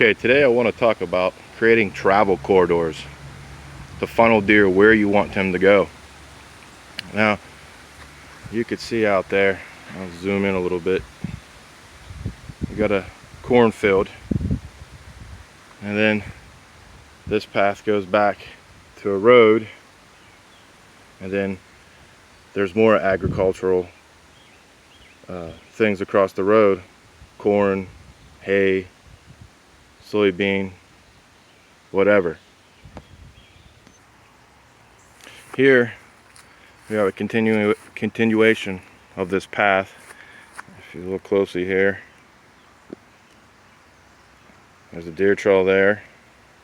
Okay, today I want to talk about creating travel corridors to funnel deer where you want them to go. Now, you could see out there, I'll zoom in a little bit, we got a cornfield, and then this path goes back to a road, and then there's more agricultural things across the road: corn, hay, soybean, whatever. Here we have a continuation of this path. If you look closely here, there's a deer trail there.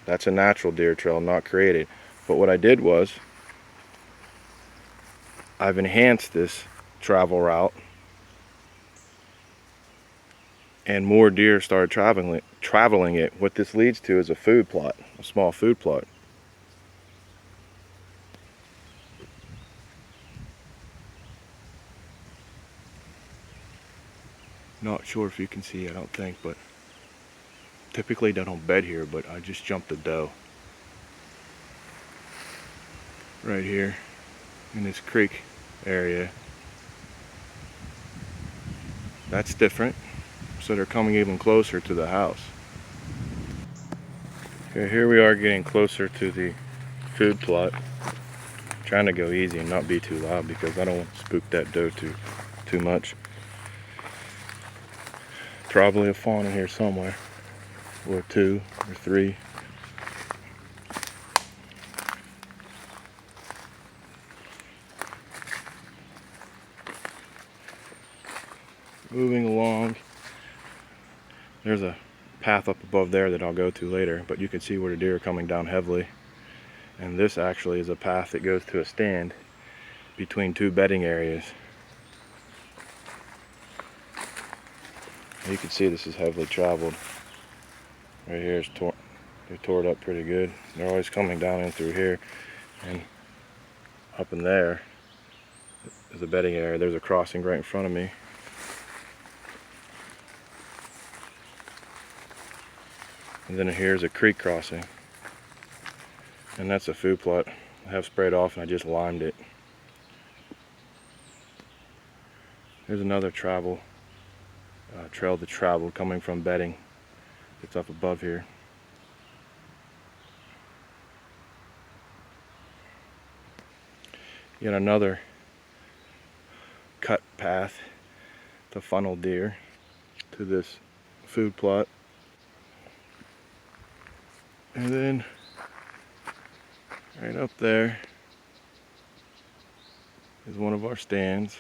That's a natural deer trail, not created. But what I did was I've enhanced this travel route, and more deer started traveling it. What this leads to is a food plot, a small food plot. Not sure if you can see, I don't think, but typically they don't bed here, but I just jumped a doe right here in this creek area. That's different, so they're coming even closer to the house. Okay, here we are getting closer to the food plot. I'm trying to go easy and not be too loud because I don't want to spook that doe too much. Probably a fawn in here somewhere, or two or three. Moving along, there's a path up above there that I'll go to later, but you can see where the deer are coming down heavily. And this actually is a path that goes to a stand between two bedding areas. You can see this is heavily traveled. Right here is they tore it up pretty good. They're always coming down in through here, and up in there is a bedding area. There's a crossing right in front of me. And then here's a creek crossing, and that's a food plot I have sprayed off, and I just limed it. There's another trail that traveled coming from bedding. It's up above here. Yet another cut path to funnel deer to this food plot. And then right up there is one of our stands.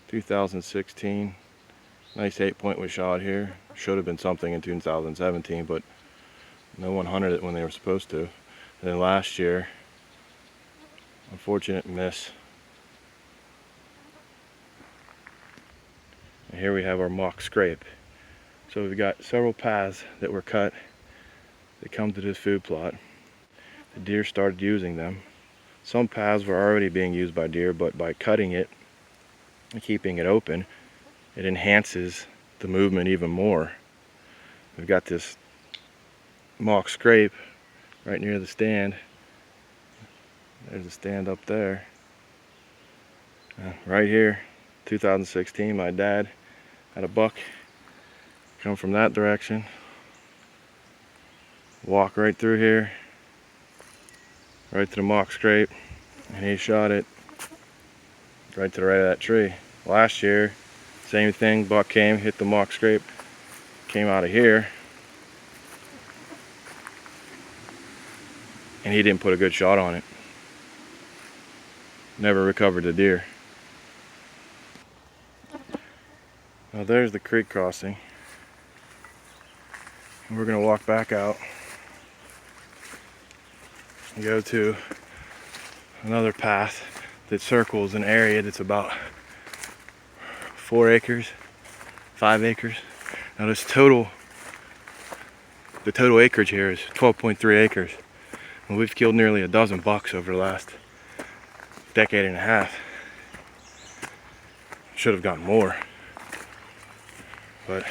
2016. Nice 8-point was shot here. Should have been something in 2017, but no one hunted it when they were supposed to. And then last year, unfortunate miss. And here we have our mock scrape. So we've got several paths that were cut that come to this food plot. The deer started using them. Some paths were already being used by deer, but by cutting it and keeping it open, it enhances the movement even more. We've got this mock scrape right near the stand. There's a stand up there. Right here, 2016, my dad had a buck come from that direction, walk right through here, right to the mock scrape, and he shot it right to the right of that tree. Last year, same thing, buck came, hit the mock scrape, came out of here, and he didn't put a good shot on it. Never recovered the deer. Now there's the creek crossing. And we're gonna walk back out and go to another path that circles an area that's about 4 acres, 5 acres. Now the total acreage here is 12.3 acres. And we've killed nearly a dozen bucks over the last decade and a half. Should have gotten more. But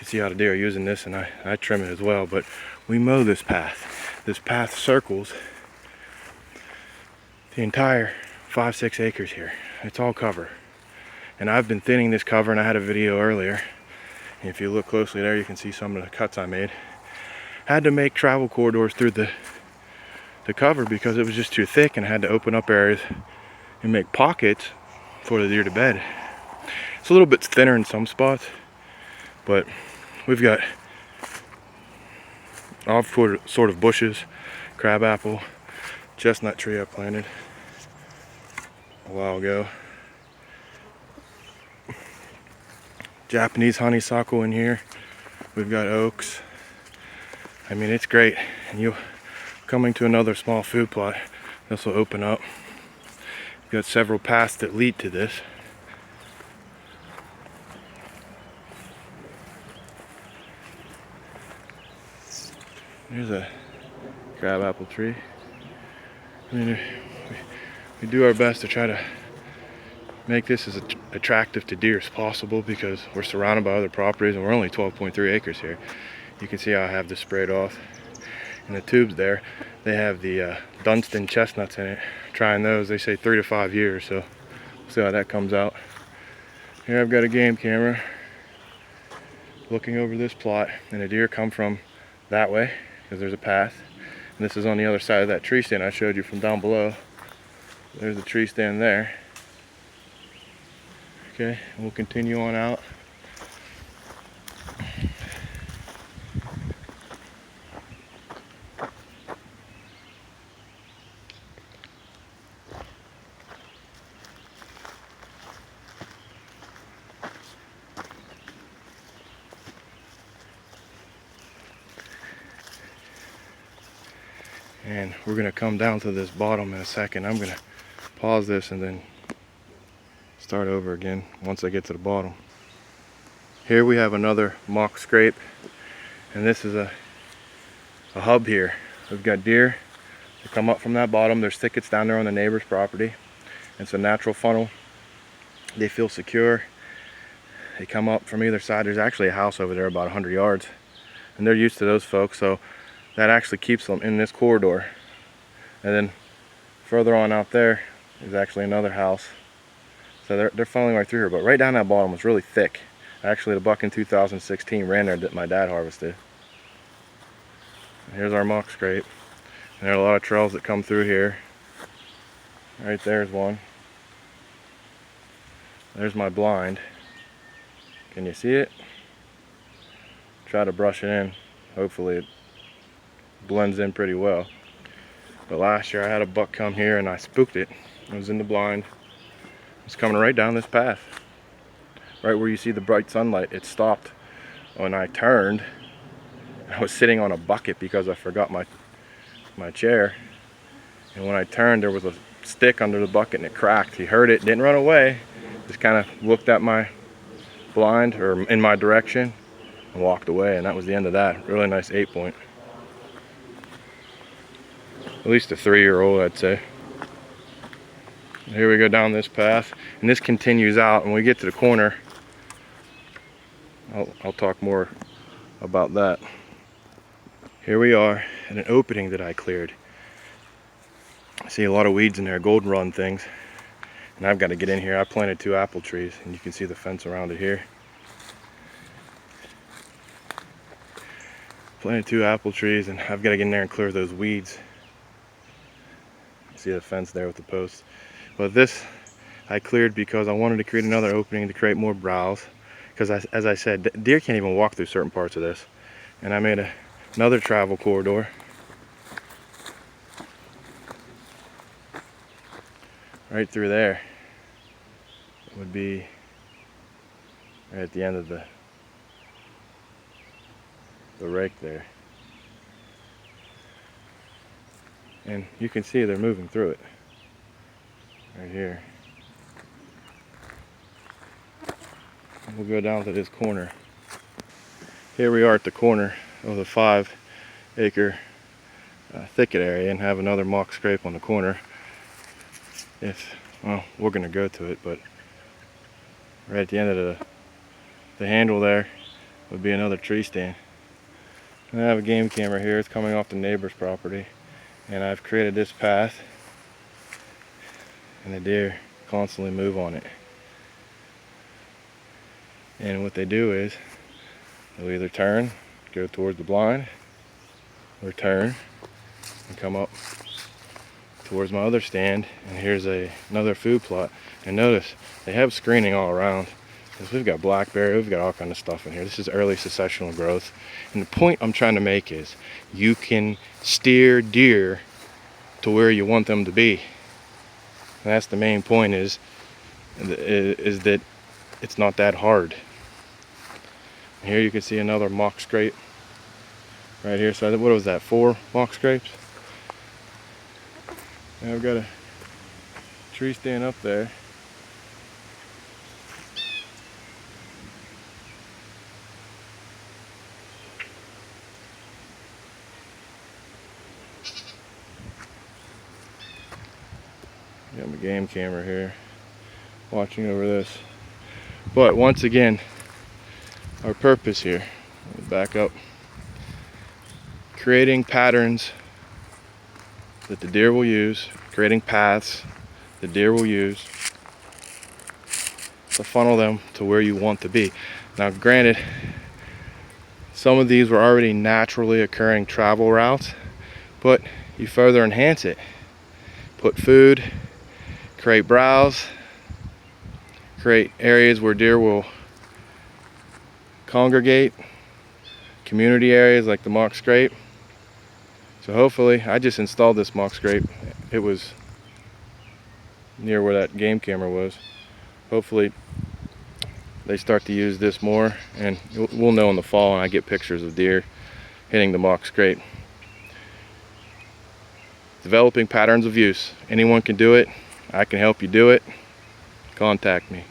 can see how the deer are using this, and I trim it as well, but we mow this path. This path circles the entire 5-6 acres here. It's all cover. And I've been thinning this cover, and I had a video earlier. And if you look closely there, you can see some of the cuts I made. Had to make travel corridors through the cover because it was just too thick, and I had to open up areas and make pockets for the deer to bed. It's a little bit thinner in some spots, but we've got all sort of bushes, crabapple, chestnut tree I planted a while ago, Japanese honeysuckle in here. We've got oaks. I mean, it's great. And you coming to another small food plot, this will open up. We've got several paths that lead to this. There's a crabapple tree. I mean, we do our best to try to make this as attractive to deer as possible because we're surrounded by other properties and we're only 12.3 acres here. You can see how I have this sprayed off. And the tubes there, they have the Dunstan chestnuts in it. Trying those, they say 3 to 5 years, so we'll see how that comes out. Here I've got a game camera looking over this plot, and the deer come from that way because there's a path. And this is on the other side of that tree stand I showed you from down below. There's the tree stand there. Okay, and we'll continue on out. And we're going to come down to this bottom in a second. I'm going to pause this and then start over again once I get to the bottom. Here we have another mock scrape, and this is a hub here. We've got deer that come up from that bottom. There's thickets down there on the neighbor's property. It's a natural funnel. They feel secure. They come up from either side. There's actually a house over there about 100 yards, and they're used to those folks, so that actually keeps them in this corridor. And then further on out there is actually another house. So they're funneling right through here, but right down that bottom was really thick. Actually, the buck in 2016 ran there that my dad harvested. And here's our mock scrape. And there are a lot of trails that come through here. Right there's one. There's my blind. Can you see it? Try to brush it in. Hopefully it blends in pretty well. But last year I had a buck come here and I spooked it. It was in the blind. It's coming right down this path. Right where you see the bright sunlight, it stopped. When I turned, I was sitting on a bucket because I forgot my chair. And when I turned, there was a stick under the bucket and it cracked. He heard it, didn't run away. Just kind of looked at my blind, or in my direction, and walked away. And that was the end of that. Really nice 8-point. At least a 3-year-old, I'd say. Here we go down this path, and this continues out. When we get to the corner, I'll talk more about that. Here we are at an opening that I cleared. I see a lot of weeds in there, goldenrod things, and I've got to get in here. I planted 2 apple trees, and you can see the fence around it here. Planted 2 apple trees, and I've got to get in there and clear those weeds. See the fence there with the posts. But this I cleared because I wanted to create another opening to create more browse. Because as I said, deer can't even walk through certain parts of this. And I made another travel corridor. Right through there. It would be right at the end of the rake there. And you can see they're moving through it. Right here. We'll go down to this corner. Here we are at the corner of the 5-acre thicket area, and have another mock scrape on the corner. Well, we're going to go to it, but right at the end of the handle there, would be another tree stand. And I have a game camera here. It's coming off the neighbor's property, and I've created this path, and the deer constantly move on it. And what they do is they'll either turn, go towards the blind, or turn and come up towards my other stand. And here's another food plot. And notice they have screening all around, because we've got blackberry, we've got all kind of stuff in here. This is early successional growth. And the point I'm trying to make is you can steer deer to where you want them to be. And that's the main point, is that it's not that hard. And here you can see another mock scrape right here. So what was that, 4 mock scrapes? Now I've got a tree stand up there. Got my game camera here, watching over this. But once again, our purpose here, back up, creating patterns that the deer will use, creating paths the deer will use to funnel them to where you want to be. Now granted, some of these were already naturally occurring travel routes, but you further enhance it. Put food, create browse, create areas where deer will congregate, community areas like the mock scrape. So hopefully, I just installed this mock scrape. It was near where that game camera was. Hopefully they start to use this more, and we'll know in the fall when I get pictures of deer hitting the mock scrape. Developing patterns of use. Anyone can do it. I can help you do it. Contact me.